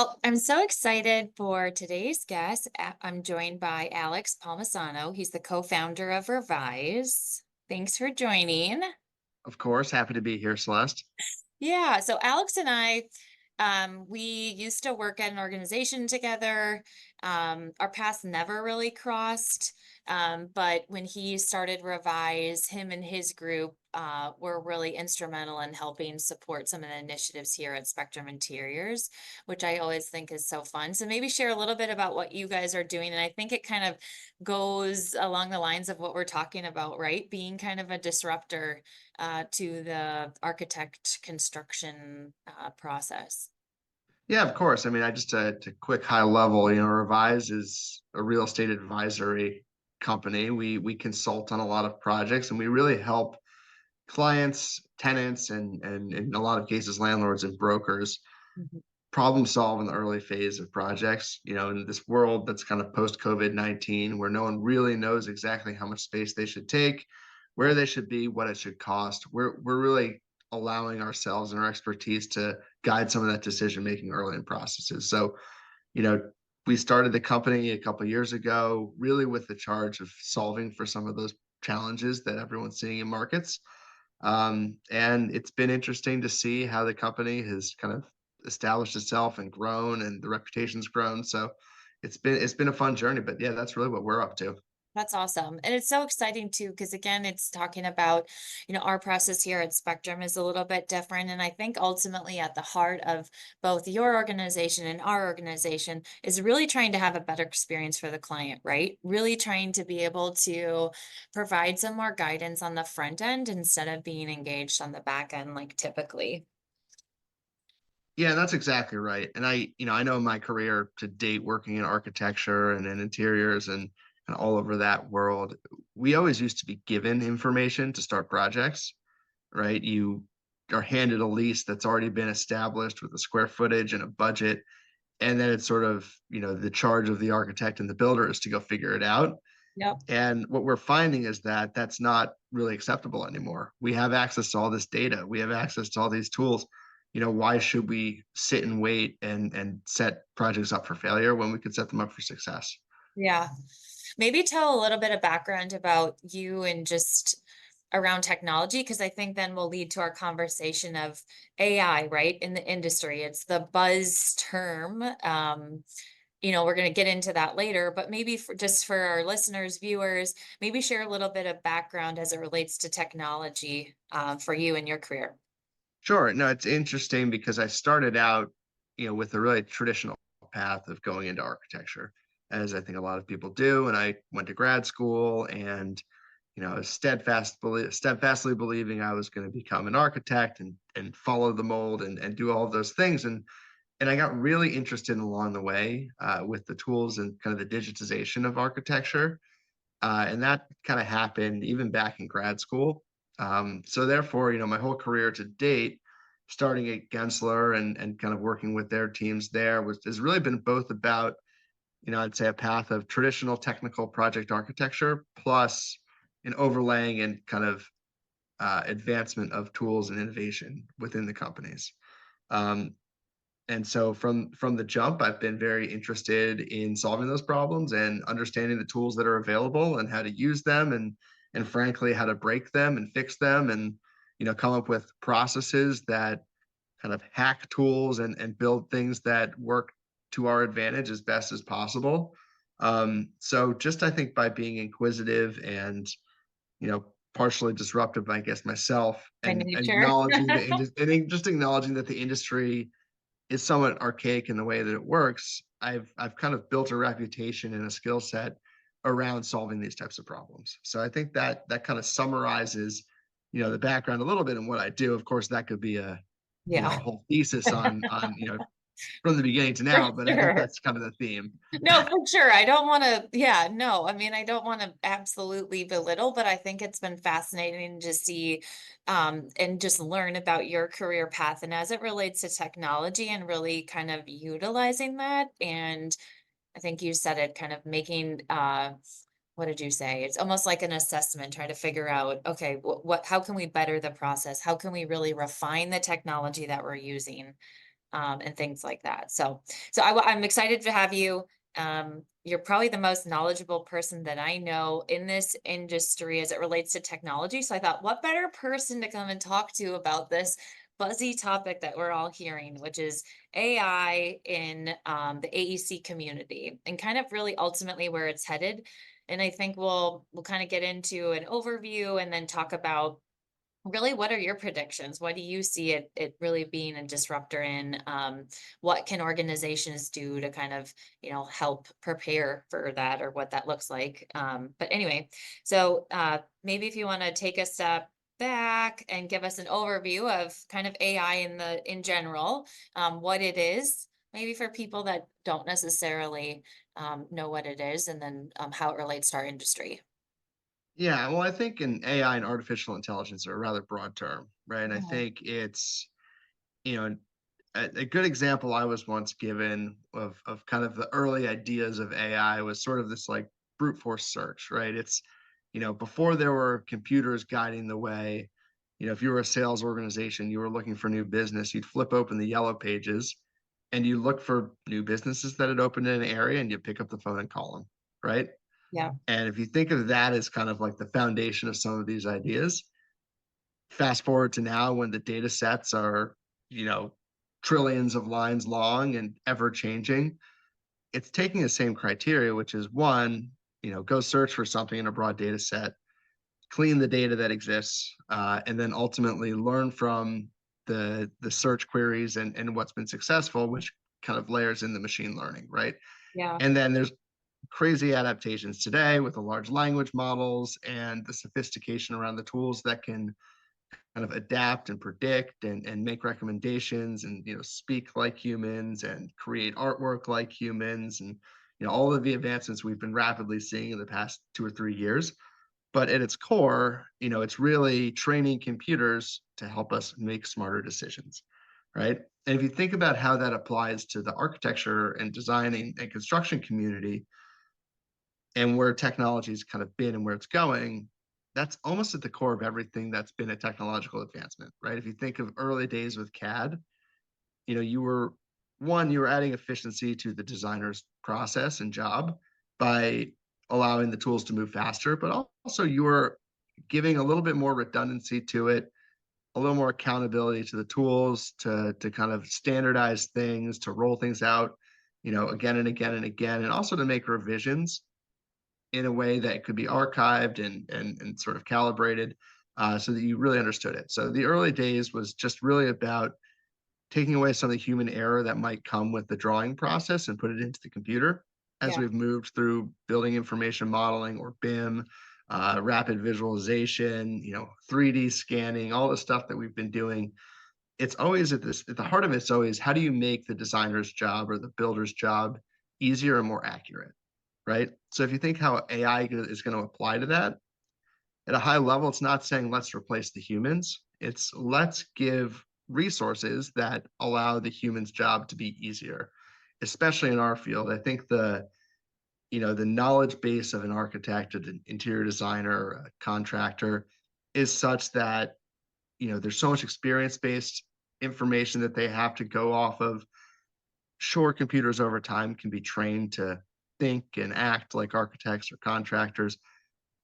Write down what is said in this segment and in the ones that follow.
Well, I'm so excited for today's guest. I'm joined by Alex Palmisano. He's the co-founder of Revise. Thanks for joining. Of course, happy to be here, Celeste. Yeah, so Alex and I, we used to work at an organization together. Our paths never really crossed. But when he started Revise, him and his group were really instrumental in helping support some of the initiatives here at Spectrum Interiors, which I always think is so fun. So maybe share a little bit about what you guys are doing. And I think it kind of goes along the lines of what we're talking about, right? Being kind of a disruptor to the architect construction process. Yeah, of course. I mean, I just to quick high level, Revise is a real estate advisory company. We consult on a lot of projects, and we really help clients, tenants, and in a lot of cases, landlords and brokers Mhm. problem solve in the early phase of projects. In this world that's kind of post COVID-19, where no one really knows exactly how much space they should take, where they should be, what it should cost. We're really allowing ourselves and our expertise to guide some of that decision making early in processes. So, you know, we started the company a couple of years ago, really with the charge of solving for some of those challenges that everyone's seeing in markets. And it's been interesting to see how the company has kind of established itself and grown, and the reputation's grown. So it's been a fun journey. But yeah, that's really what we're up to. That's awesome. And it's so exciting too, because again, it's talking about, our process here at Spectrum is a little bit different. And I think ultimately at the heart of both your organization and our organization is really trying to have a better experience for the client, right? Really trying to be able to provide some more guidance on the front end instead of being engaged on the back end, like typically. Yeah, that's exactly right. And I know in my career to date, working in architecture and in interiors and all over that world, we always used to be given information to start projects, right? You are handed a lease that's already been established with a square footage and a budget. And then it's sort of, the charge of the architect and the builder is to go figure it out. Yep. And what we're finding is that that's not really acceptable anymore. We have access to all this data. We have access to all these tools. Why should we sit and wait and set projects up for failure when we could set them up for success? Yeah. Maybe tell a little bit of background about you and just around technology, because I think then will lead to our conversation of AI, right? In the industry. It's the buzz term. We're going to get into that later, but maybe for our listeners, viewers, maybe share a little bit of background as it relates to technology for you and your career. Sure. No, it's interesting because I started out, with a really traditional path of going into architecture, as I think a lot of people do. And I went to grad school and, I was steadfastly believing I was going to become an architect and follow the mold and do all of those things. And I got really interested along the way with the tools and kind of the digitization of architecture. And that kind of happened even back in grad school. So therefore, my whole career to date, starting at Gensler and kind of working with their teams there has really been both about, I'd say a path of traditional technical project architecture plus an overlaying and kind of advancement of tools and innovation within the companies. Um, and so from the jump, I've been very interested in solving those problems and understanding the tools that are available and how to use them and frankly how to break them and fix them and come up with processes that kind of hack tools and build things that work to our advantage as best as possible. So just I think by being inquisitive and partially disruptive, I guess myself, By and nature. acknowledging just acknowledging that the industry is somewhat archaic in the way that it works, I've kind of built a reputation and a skill set around solving these types of problems. So I think that kind of summarizes, the background a little bit and what I do. Of course, that could be a Yeah, whole thesis on from the beginning to for now, but I think sure. that's kind of the theme. No, for sure. I don't want to, yeah, no, I mean, I don't want to absolutely belittle, but I think it's been fascinating to see and just learn about your career path and as it relates to technology and really kind of utilizing that. And I think you said it kind of making what did you say? It's almost like an assessment, trying to figure out, okay, how can we better the process? How can we really refine the technology that we're using? and things like that. So I'm excited to have you. You're probably the most knowledgeable person that I know in this industry as it relates to technology. So I thought, what better person to come and talk to about this buzzy topic that we're all hearing, which is AI in the AEC community and kind of really ultimately where it's headed. And I think we'll kind of get into an overview and then talk about really what are your predictions. What do you see it really being a disruptor in? What can organizations do to kind of help prepare for that, or what that looks like? But anyway, so maybe if you want to take a step back and give us an overview of kind of AI in general, what it is, maybe for people that don't necessarily know what it is, and then how it relates to our industry. Yeah, well, I think an AI and artificial intelligence are a rather broad term, right? And I Mhm. think it's, you know, a good example I was once given of kind of the early ideas of AI was sort of this like brute force search, right? It's, before there were computers guiding the way, if you were a sales organization, you were looking for new business, you'd flip open the yellow pages and you look for new businesses that had opened in an area and you pick up the phone and call them, right? Yeah, And if you think of that as kind of like the foundation of some of these ideas, fast forward to now when the data sets are, you know, trillions of lines long and ever changing, it's taking the same criteria, which is one, go search for something in a broad data set, clean the data that exists, and then ultimately learn from the search queries and what's been successful, which kind of layers in the machine learning, right? yeah, And then there's crazy adaptations today with the large language models and the sophistication around the tools that can kind of adapt and predict and make recommendations and speak like humans and create artwork like humans and all of the advancements we've been rapidly seeing in the past 2 or 3 years. But at its core, it's really training computers to help us make smarter decisions, right? And if you think about how that applies to the architecture and designing and construction community, and where technology's kind of been and where it's going, that's almost at the core of everything that's been a technological advancement, right? If you think of early days with CAD, you were adding efficiency to the designer's process and job by allowing the tools to move faster, but also you were giving a little bit more redundancy to it, a little more accountability to the tools to kind of standardize things, to roll things out, again and again and again, and also to make revisions in a way that could be archived and sort of calibrated, so that you really understood it. So the early days was just really about taking away some of the human error that might come with the drawing process and put it into the computer. As yeah, we've moved through building information modeling or BIM, rapid visualization, 3D scanning, all the stuff that we've been doing, it's always at the heart of it's always how do you make the designer's job or the builder's job easier and more accurate, right? So if you think how AI is going to apply to that at a high level, it's not saying let's replace the humans. It's let's give resources that allow the human's job to be easier, especially in our field. I think the knowledge base of an architect, an interior designer, a contractor is such that, there's so much experience-based information that they have to go off of. Sure, computers over time can be trained to think and act like architects or contractors,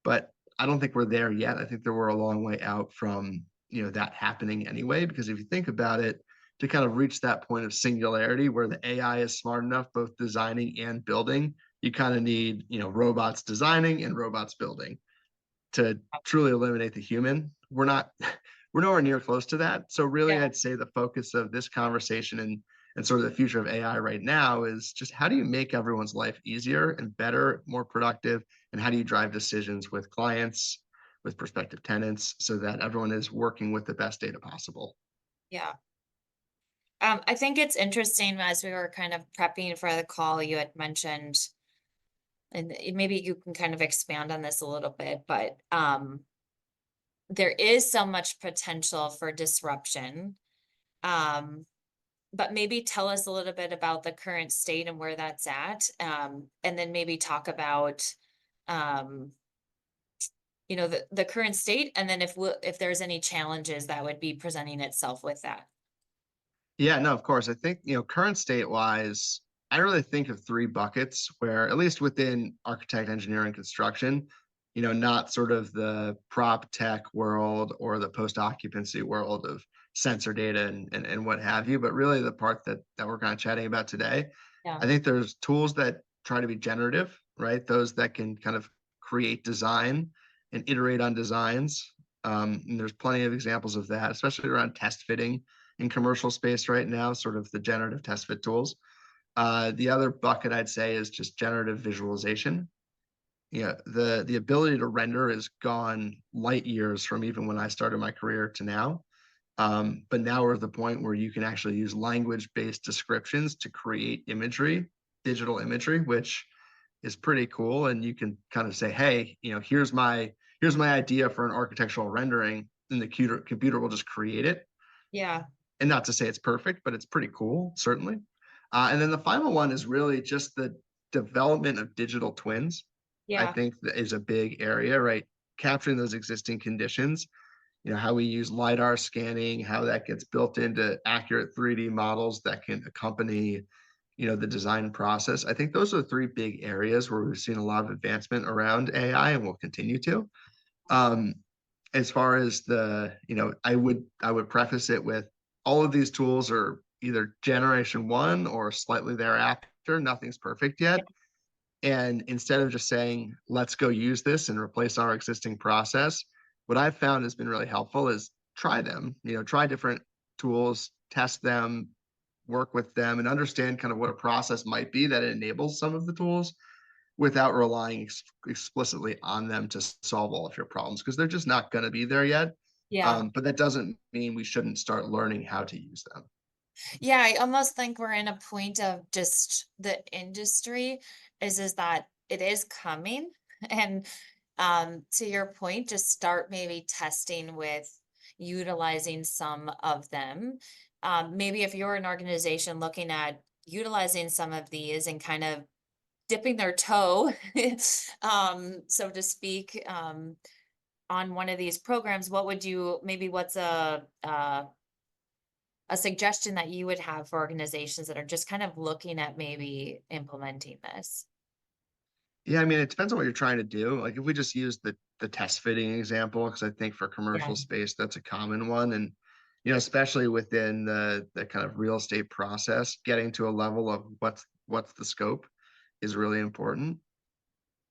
but I don't think we're there yet. I think that we're a long way out from, that happening anyway, because if you think about it, to kind of reach that point of singularity where the AI is smart enough, both designing and building, you kind of need, robots designing and robots building to truly eliminate the human. We're not we're nowhere near close to that. So really yeah, I'd say the focus of this conversation and sort of the future of AI right now is just how do you make everyone's life easier and better, more productive, and how do you drive decisions with clients, with prospective tenants, so that everyone is working with the best data possible. yeah. I think it's interesting as we were kind of prepping for the call, you had mentioned, and maybe you can kind of expand on this a little bit, but there is so much potential for disruption. Um, but maybe tell us a little bit about the current state and where that's at, and then maybe talk about, um, the current state, and then if there's any challenges that would be presenting itself with that. Yeah, no, of course. I think, current state wise, I really think of three buckets where, at least within architect, engineering, construction, not sort of the prop tech world or the post occupancy world of sensor data and what have you, but really the part that we're kind of chatting about today. Yeah. I think there's tools that try to be generative, right? Those that can kind of create design and iterate on designs. And there's plenty of examples of that, especially around test fitting in commercial space right now, sort of the generative test fit tools. The other bucket I'd say is just generative visualization. Yeah, the ability to render is gone light years from even when I started my career to now. But now we're at the point where you can actually use language-based descriptions to create imagery, digital imagery, which is pretty cool. And you can kind of say, hey, here's my idea for an architectural rendering, and the computer will just create it. Yeah. And not to say it's perfect, but it's pretty cool, certainly. And then the final one is really just the development of digital twins. I Yeah. think that is a big area, right? Capturing those existing conditions, how we use LiDAR scanning, how that gets built into accurate 3D models that can accompany, the design process. I think those are the three big areas where we've seen a lot of advancement around AI and will continue to. Um, as far as I would preface it with all of these tools are either generation one or slightly thereafter. Nothing's perfect yet. And instead of just saying, let's go use this and replace our existing process, what I've found has been really helpful is try them, try different tools, test them, work with them, and understand kind of what a process might be that enables some of the tools without relying explicitly on them to solve all of your problems, because they're just not going to be there yet. Yeah. But that doesn't mean we shouldn't start learning how to use them. Yeah, I almost think we're in a point of just the industry is that it is coming. And to your point, just start maybe testing with utilizing some of them. Maybe if you're an organization looking at utilizing some of these and kind of dipping their toe, so to speak, on one of these programs, what would you maybe what's a suggestion that you would have for organizations that are just kind of looking at maybe implementing this? Yeah, I mean, it depends on what you're trying to do. Like if we just use the test fitting example, because I think for Yeah. commercial space, that's a common one. And especially within the kind of real estate process, getting to a level of what's the scope is really important.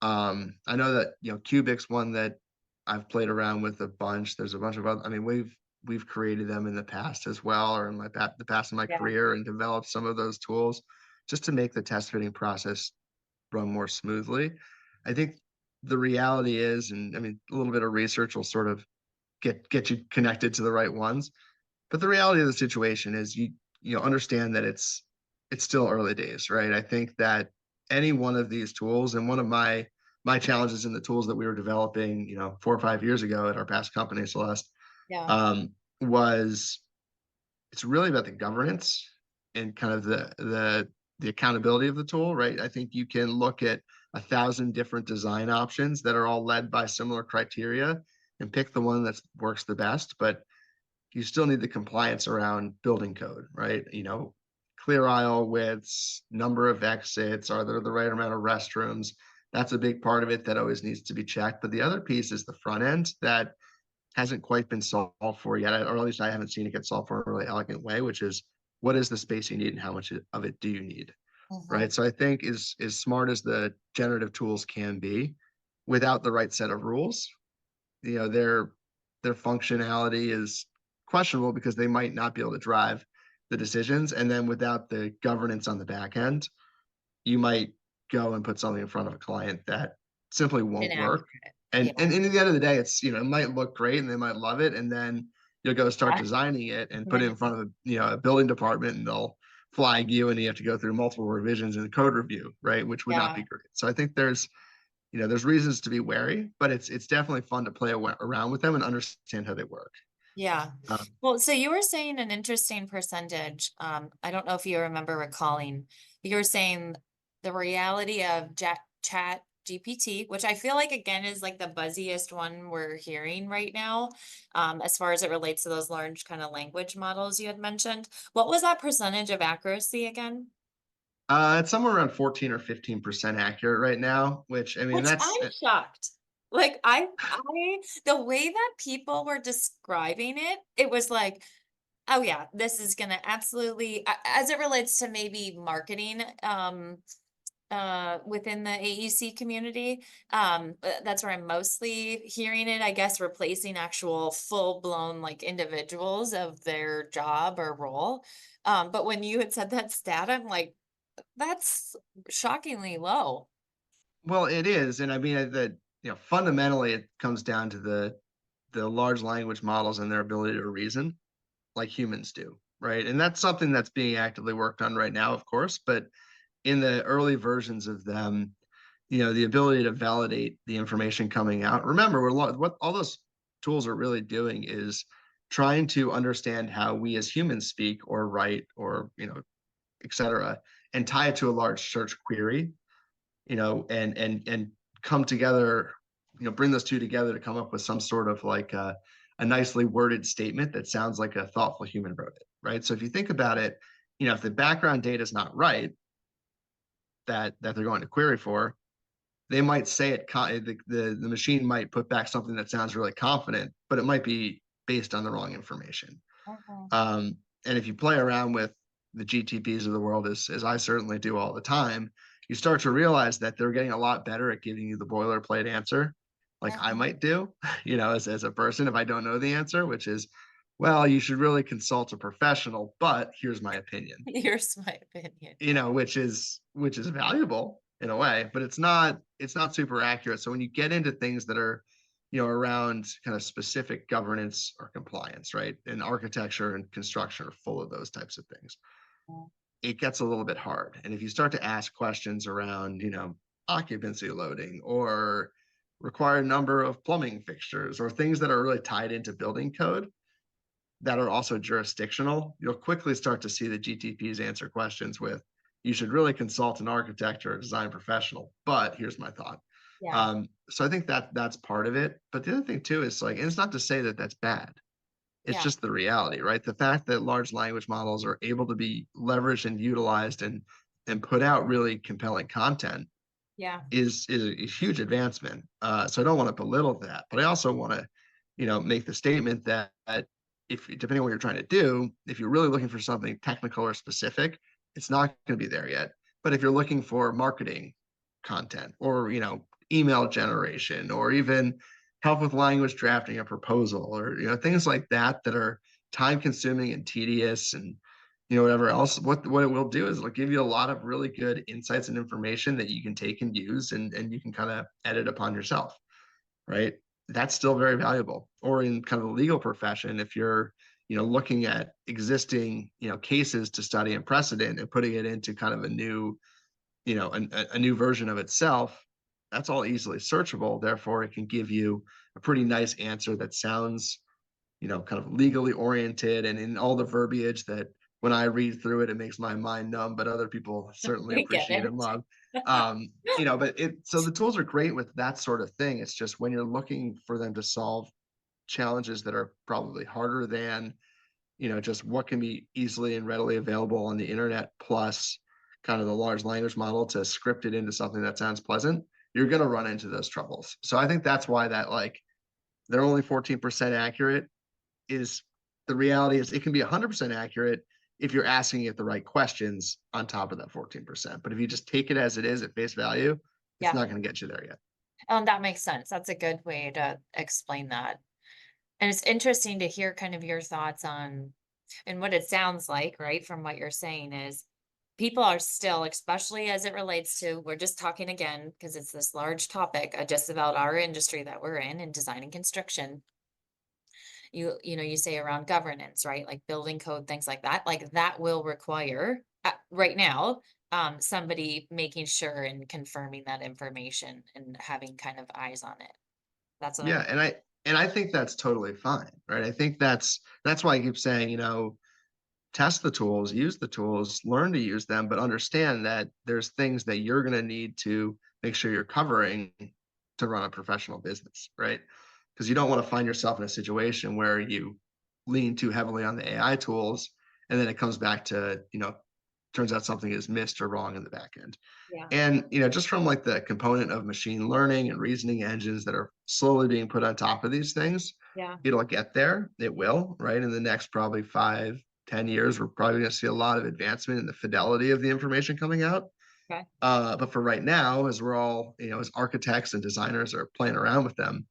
I know that Cubic's one that I've played around with a bunch. There's a bunch of other. I mean, we've created them in the past as well, or in the past of my Yeah. career, and developed some of those tools just to make the test fitting process run more smoothly. I think the reality is, and I mean, a little bit of research will sort of get you connected to the right ones. But the reality of the situation is you understand that it's still early days, right? I think that any one of these tools, and one of my challenges in the tools that we were developing, 4 or 5 years ago at our past company, Celeste, Yeah. um, was it's really about the governance and kind of the accountability of the tool, right? I think you can look at 1,000 different design options that are all led by similar criteria and pick the one that works the best, but you still need the compliance around building code, right? Clear aisle widths, number of exits, are there the right amount of restrooms? That's a big part of it that always needs to be checked. But the other piece is the front end that hasn't quite been solved for yet, or at least I haven't seen it get solved for in a really elegant way, which is what is the space you need and how much of it do you need, Mhm. right? So I think as smart as the generative tools can be, without the right set of rules, their functionality is questionable because they might not be able to drive the decisions. And then without the governance on the back end, you might go and put something in front of a client that simply won't work. Inaccurate. And Yeah. and, and at the end of the day, it might look great and they might love it. And then you'll go start Yeah. designing it and put it in front of a building department, and they'll flag you and you have to go through multiple revisions and code review, right? Which would not be Yeah. great. So I think there's reasons to be wary, but it's definitely fun to play around with them and understand how they work. Yeah. Um, Well, so you were saying an interesting percentage. I don't know if you remember recalling. You were saying the reality of chat GPT, which I feel like again is like the buzziest one we're hearing right now, as far as it relates to those large kind of language models you had mentioned. What was that percentage of accuracy again? It's somewhere around 14 or 15% accurate right now, which I mean Which that's I'm shocked. Like the way that people were describing it, it was like, oh yeah, this is gonna absolutely, as it relates to maybe marketing, within the AEC community. That's where I'm mostly hearing it, I guess, replacing actual full-blown like individuals of their job or role. But when you had said that stat, I'm like, that's shockingly low. well, it is, and I mean that fundamentally it comes down to the large language models and their ability to reason like humans do, right? And that's something that's being actively worked on right now, of course, but in the early versions of them, the ability to validate the information coming out. Remember, what all those tools are really doing is trying to understand how we as humans speak or write or, et cetera, and tie it to a large search query, and come together, bring those two together to come up with some sort of like a nicely worded statement that sounds like a thoughtful human wrote it, right? So if you think about it, if the background data is not right, that they're going to query for, they might say it. The machine might put back something that sounds really confident, but it might be based on the wrong information. Mhm. Um, and if you play around with the GTPs of the world, as I certainly do all the time, you start to realize that they're getting a lot better at giving you the boilerplate answer, like I Mhm. might do, as a person if I don't know the answer, which is, well, you should really consult a professional, but here's my opinion. Here's my opinion. Which is valuable in a way, but it's not super accurate. So when you get into things that are, around kind of specific governance or compliance, right? And architecture and construction are full of those types of things. Yeah. It gets a little bit hard. And if you start to ask questions around, occupancy loading or required number of plumbing fixtures or things that are really tied into building code, that are also jurisdictional, you'll quickly start to see the GTPs answer questions with, you should really consult an architect or a design professional, but here's my thought. Yeah. So I think that's part of it. But the other thing too is like, and it's not to say that that's bad. It's Yeah. just the reality, right? The fact that large language models are able to be leveraged and utilized and put out really compelling content Yeah. is a huge advancement. So I don't want to belittle that, but I also want to, make the statement that if depending on what you're trying to do, if you're really looking for something technical or specific, it's not going to be there yet. But if you're looking for marketing content or email generation or even help with language drafting a proposal or things like that are time consuming and tedious and whatever else, what it will do is it'll give you a lot of really good insights and information that you can take and use and you can kind of edit upon yourself, right? That's still very valuable. Or in kind of the legal profession, if you're looking at existing cases to study and precedent and putting it into kind of a new a new version of itself, that's all easily searchable. Therefore, it can give you a pretty nice answer that sounds kind of legally oriented and in all the verbiage that when I read through it, it makes my mind numb, but other people certainly We get appreciate it. and love. But so the tools are great with that sort of thing. It's just when you're looking for them to solve challenges that are probably harder than, just what can be easily and readily available on the internet, plus kind of the large language model to script it into something that sounds pleasant, you're going to run into those troubles. So I think that's why that like they're only 14% accurate is the reality is it can be 100% accurate if you're asking it the right questions on top of that 14%. But if you just take it as it is at face value, it's Yeah. not going to get you there yet. That makes sense. That's a good way to explain that. And it's interesting to hear kind of your thoughts on, and what it sounds like, right, from what you're saying is people are still, especially as it relates to, we're just talking again, because it's this large topic, just about our industry that we're in design and construction. You say around governance, right? Like building code, things like that will require right now, somebody making sure and confirming that information and having kind of eyes on it. That's what I'm Yeah, and I think that's totally fine, right? I think that's why I keep saying, test the tools, use the tools, learn to use them, but understand that there's things that you're going to need to make sure you're covering to run a professional business, right? Because you don't want to find yourself in a situation where you lean too heavily on the AI tools and then it comes back to, turns out something is missed or wrong in the back end. Yeah. And, just from like the component of machine learning and reasoning engines that are slowly being put on top of these things, Yeah. it'll get there. It will, right? In the next probably 5-10 years, we're probably going to see a lot of advancement in the fidelity of the information coming out. Okay. But for right now, as we're all, as architects and designers are playing around with them,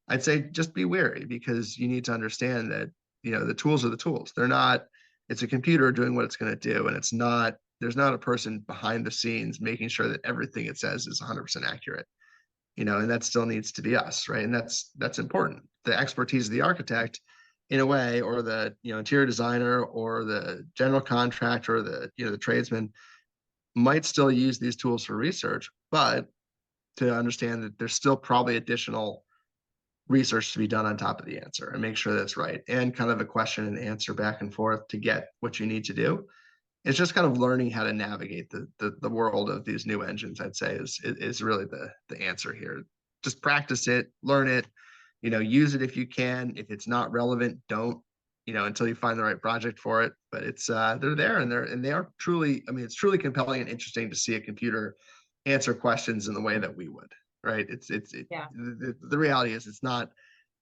I'd say just be wary because you need to understand that, the tools are the tools. They're not, it's a computer doing what it's going to do. And there's not a person behind the scenes making sure that everything it says is 100% accurate, and that still needs to be us, right? And that's important. The expertise of the architect in a way, or the, interior designer or the general contractor, or the tradesman might still use these tools for research, but to understand that there's still probably additional research to be done on top of the answer and make sure that's right. And kind of a question and answer back and forth to get what you need to do. It's just kind of learning how to navigate the world of these new engines, I'd say is really the answer here. Just practice it, learn it, use it if you can. If it's not relevant, don't, until you find the right project for it. But it's they're there and they are truly, I mean, it's truly compelling and interesting to see a computer answer questions in the way that we would, right? Yeah. The reality is it's not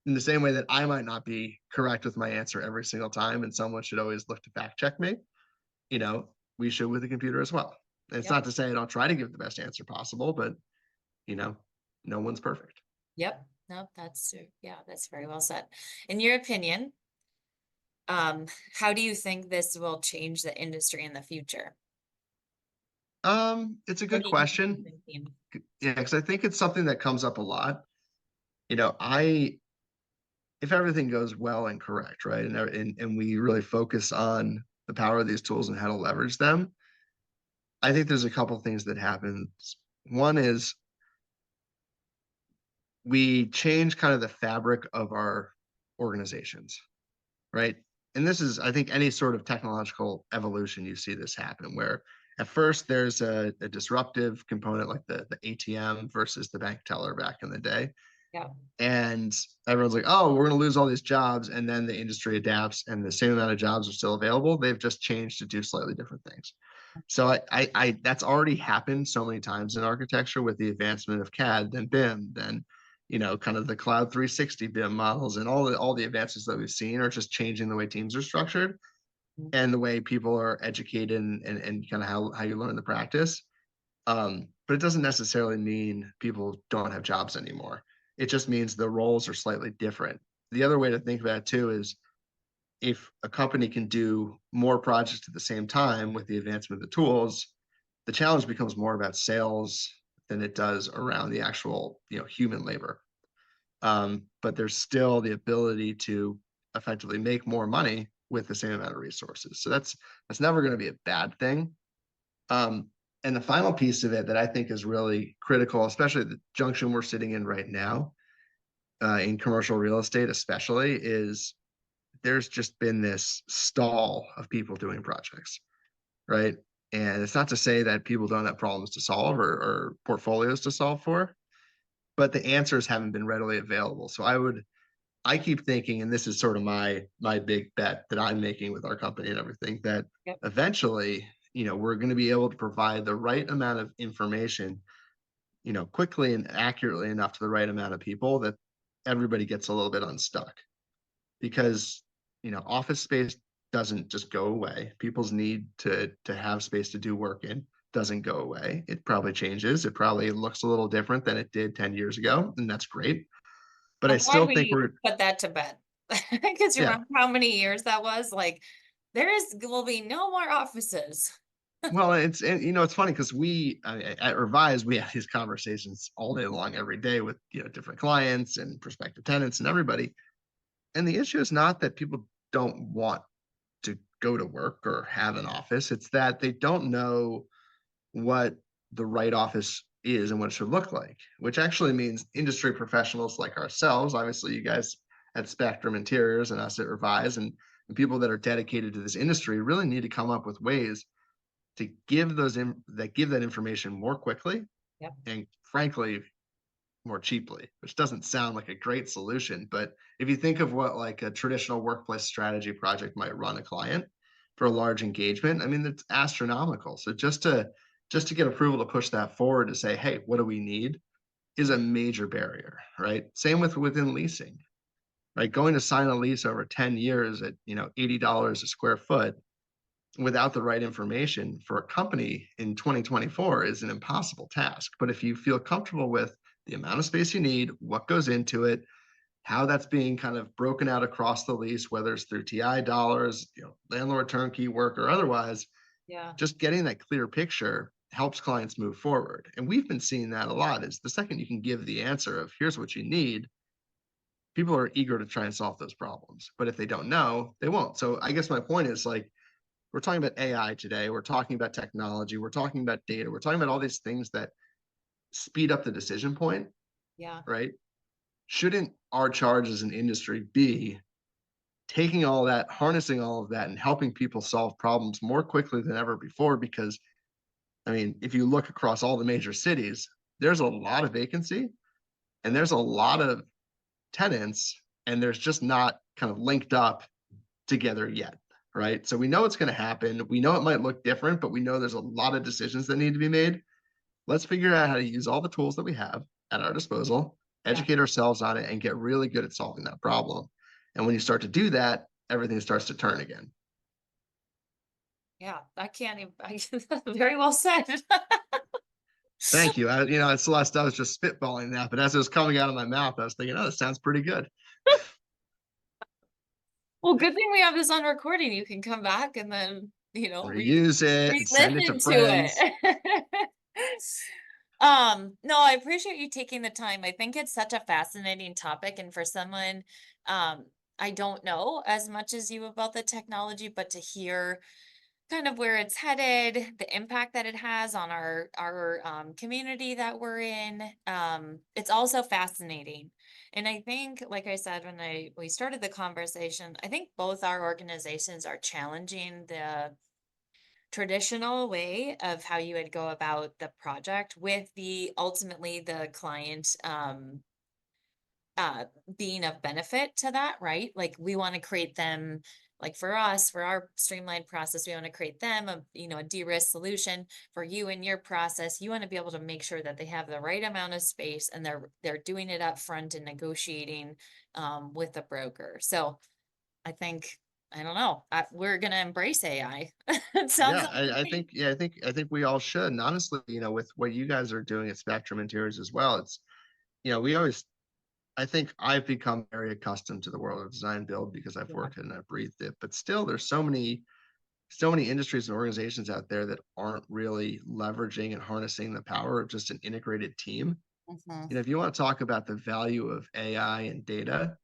in the same way that I might not be correct with my answer every single time, and someone should always look to fact check me. We should with the computer as well. And it's Yep. not to say I don't try to give the best answer possible, but no one's perfect. Yep. No, that's very well said. In your opinion, how do you think this will change the industry in the future? It's a What good do you question. thinking? Yeah, because I think it's something that comes up a lot. I if everything goes well and correct, right, and we really focus on the power of these tools and how to leverage them, I think there's a couple things that happen. One is we change kind of the fabric of our organizations, right? And this is, I think, any sort of technological evolution, you see this happen where at first there's a disruptive component like the ATM versus the bank teller back in the day. Yeah. And everyone's like, oh, we're going to lose all these jobs. And then the industry adapts and the same amount of jobs are still available. They've just changed to do slightly different things. So I that's already happened so many times in architecture with the advancement of CAD, then BIM, then kind of the Cloud 360 BIM models, and all the advances that we've seen are just changing the way teams are structured and the way people are educated and kind of how you learn the practice. But it doesn't necessarily mean people don't have jobs anymore. It just means the roles are slightly different. The other way to think about it too is if a company can do more projects at the same time with the advancement of the tools, the challenge becomes more about sales than it does around the actual, human labor. But there's still the ability to effectively make more money with the same amount of resources. So that's never going to be a bad thing. And the final piece of it that I think is really critical, especially the junction we're sitting in right now, in commercial real estate, especially, is there's just been this stall of people doing projects, right? And it's not to say that people don't have problems to solve or portfolios to solve for, but the answers haven't been readily available. So I keep thinking, and this is sort of my big bet that I'm making with our company and everything, that Yep. eventually, we're going to be able to provide the right amount of information, quickly and accurately enough to the right amount of people that everybody gets a little bit unstuck. Because office space doesn't just go away. People's need to have space to do work in doesn't go away. It probably changes. It probably looks a little different than it did 10 years ago, and that's great. But I I'm glad still think we we're put that to bed. Because you yeah. remember how many years that was? Like, will be no more offices. Well, it's funny because at Revise we have these conversations all day long, every day with different clients and prospective tenants and everybody. And the issue is not that people don't want to go to work or have an office. It's that they don't know what the right office is and what it should look like, which actually means industry professionals like ourselves, obviously you guys at Spectrum Interiors and us at Revise, and people that are dedicated to this industry really need to come up with ways to give that information more quickly Yep. and frankly, more cheaply, which doesn't sound like a great solution. But if you think of what like a traditional workplace strategy project might run a client for a large engagement, I mean, it's astronomical. So just to get approval to push that forward to say, hey, what do we need is a major barrier, right? Same with within leasing, right? Going to sign a lease over 10 years at, $80 a square foot without the right information for a company in 2024 is an impossible task. But if you feel comfortable with the amount of space you need, what goes into it, how that's being kind of broken out across the lease, whether it's through TI dollars, landlord turnkey work or otherwise, Yeah. just getting that clear picture helps clients move forward. And we've been seeing that a lot is the second you can give the answer of here's what you need, people are eager to try and solve those problems. But if they don't know, they won't. So I guess my point is like, we're talking about AI today. We're talking about technology. We're talking about data. We're talking about all these things that speed up the decision point, Yeah. right? Shouldn't our charge as an industry be taking all that, harnessing all of that, and helping people solve problems more quickly than ever before? Because, I mean, if you look across all the major cities, there's a lot of vacancy and there's a lot of tenants, and there's just not kind of linked up together yet, right? So we know it's going to happen. We know it might look different, but we know there's a lot of decisions that need to be made. Let's figure out how to use all the tools that we have at our disposal, Yeah. educate ourselves on it, and get really good at solving that problem. And when you start to do that, everything starts to turn again. Yeah. I can't even, very well said. Thank you. Celeste, I was just spitballing that, but as it was coming out of my mouth, I was thinking, oh, this sounds pretty good. Well, good thing we have this on recording. You can come back and then, Reuse it and send it to re-listen to friends. it. No, I appreciate you taking the time. I think it's such a fascinating topic, and for someone, I don't know as much as you about the technology, but to hear kind of where it's headed, the impact that it has on our community that we're in, it's also fascinating. And I think, like I said, when we started the conversation, I think both our organizations are challenging the traditional way of how you would go about the project with the ultimately the client uh being of benefit to that, right? Like we want to create them, like for us, for our streamlined process, we want to create them a de-risk solution. For you and your process, you want to be able to make sure that they have the right amount of space and they're doing it up front and negotiating with the broker. So I think, I don't know, we're gonna embrace AI. It sounds Yeah, like to I me. think yeah, I think we all should. And honestly, with what you guys are doing at Spectrum Interiors as well, it's we always I think I've become very accustomed to the world of design build because I've Yeah. worked it and I've breathed it. But still, there's so many industries and organizations out there that aren't really leveraging and harnessing the power of just an integrated team. Mhm. If you want to talk about the value of AI and data,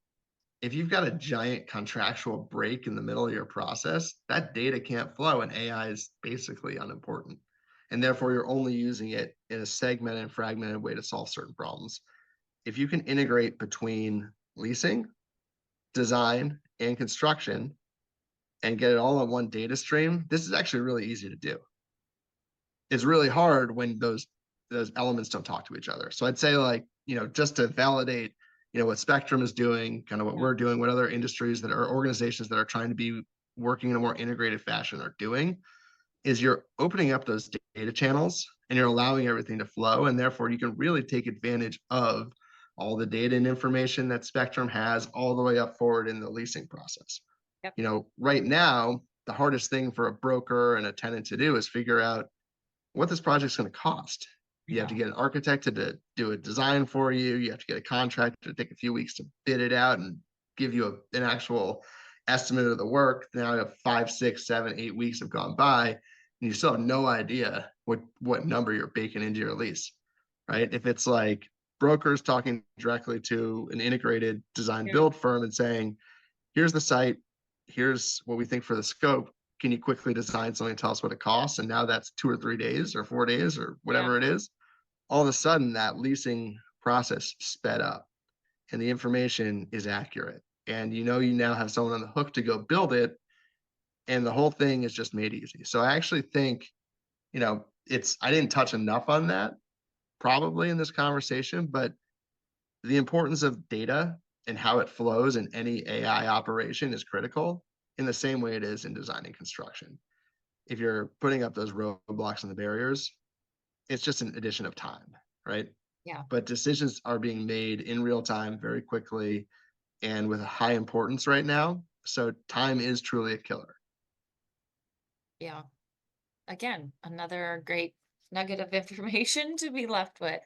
if you've got a giant contractual break in the middle of your process, that data can't flow and AI is basically unimportant. And therefore, you're only using it in a segmented and fragmented way to solve certain problems. If you can integrate between leasing, design, and construction and get it all on one data stream, this is actually really easy to do. It's really hard when those elements don't talk to each other. So I'd say like, just to validate, what Spectrum is doing, kind of what Yeah. we're doing, what other industries that are organizations that are trying to be working in a more integrated fashion are doing, is you're opening up those data channels and you're allowing everything to flow. And therefore you can really take advantage of all the data and information that Spectrum has all the way up forward in the leasing process. Yep. Right now, the hardest thing for a broker and a tenant to do is figure out what this project's going to cost. You have to Yeah. get an architect to do a design for you. You have to get a contractor to take a few weeks to bid it out and give you an actual estimate of the work. Now you have 5, 6, 7, 8 weeks have gone by, and you still have no idea what number you're baking into your lease, right? If it's like brokers talking directly to an integrated design Yeah. build firm and saying, here's the site, here's what we think for the scope. Can you quickly design something, tell us what it costs? And now that's 2 or 3 days or 4 days or Yeah. whatever it is. All of a sudden, that leasing process sped up and the information is accurate. And you now have someone on the hook to go build it. And the whole thing is just made easy. So I actually think, I didn't touch enough on that, probably in this conversation, but the importance of data and how it flows in any AI operation is critical in the same way it is in designing construction. If you're putting up those roadblocks and the barriers, it's just an addition of time, right? Yeah. But decisions are being made in real time very quickly and with a high importance right now. So time is truly a killer. Yeah. Again, another great nugget of information to be left with.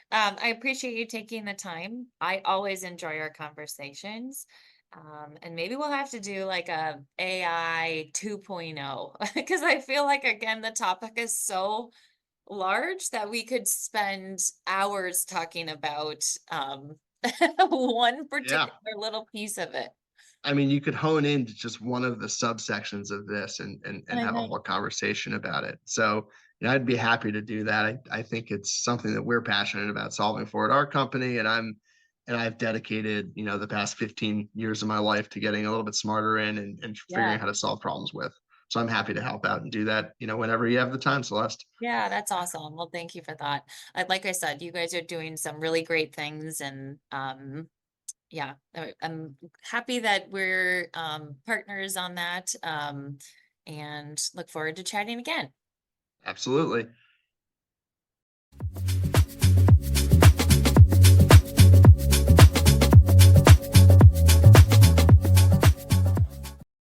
I appreciate you taking the time. I always enjoy our conversations. And maybe we'll have to do like a AI 2.0 because I feel like again the topic is so large that we could spend hours talking about one Yeah. particular little piece of it. I mean, you could hone into just one of the subsections of this and I have a know. whole conversation about it. So, I'd be happy to do that. I think it's something that we're passionate about solving for at our company, and I've dedicated, the past 15 years of my life to getting a little bit smarter in and figuring Yeah. out how to solve problems with. So I'm happy to help out and do that, whenever you have the time, Celeste. Yeah, that's awesome. Well, thank you for that. Like I said, you guys are doing some really great things and yeah, I'm happy that we're partners on that and look forward to chatting again. Absolutely.